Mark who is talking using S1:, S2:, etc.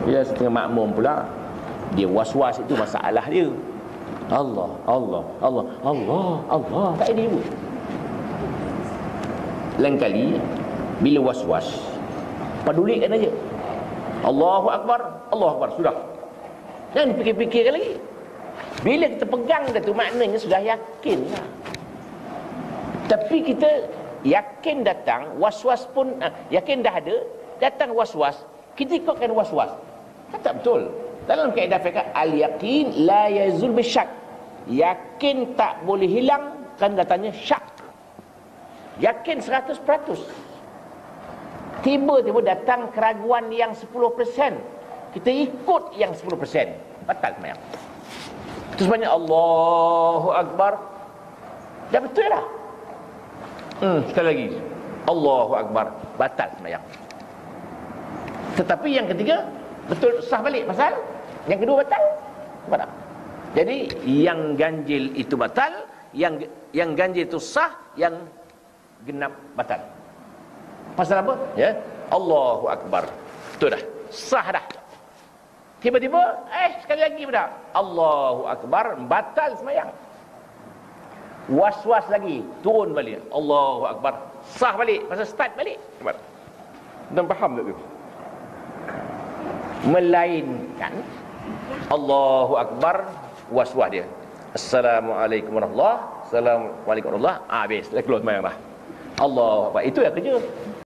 S1: Bila setengah makmum pula, dia was-was, itu masalah dia. Allah, Allah, Allah, Allah, Allah, tak ada ibu. Lain kali bila was-was, pedulikan aja. Allahu Akbar, Allahu Akbar, sudah. Jangan fikir-fikirkan lagi. Bila kita pegang dah tu, maknanya sudah yakin lah. Tapi kita yakin datang, was-was pun yakin dah ada, datang was-was, kita ikutkan was-was. Kan tak betul. Dalam kaedah fiqh, al-yaqin la yazul bisyak. Yakin tak boleh hilang kan datanya syak. Yakin 100%. Tiba-tiba datang keraguan yang 10%. Kita ikut yang 10%. Batal sembahyang. Terus banyak Allahu Akbar. Dah betul lah. Sekali lagi. Allahu Akbar. Batal sembahyang. Tetapi yang ketiga betul, sah balik. Pasal yang kedua batal. Batal. Jadi yang ganjil itu batal, yang ganjil itu sah, yang genap batal. Pasal apa? Ya, Allahu Akbar. Itu dah sah dah. Tiba-tiba sekali lagi dah Allahu Akbar, batal sembahyang. Was-was lagi, turun balik. Allahu Akbar, sah balik. Pasal start balik. Dan faham tak tu? Melainkan Allahu Akbar, was-was dia. Assalamualaikum warahmatullahi wabarakatuh. Assalamualaikum warahmatullahi wabarakatuh. Habis, dah close sembahyang dah. Allahu Akbar. Itu yang kerja.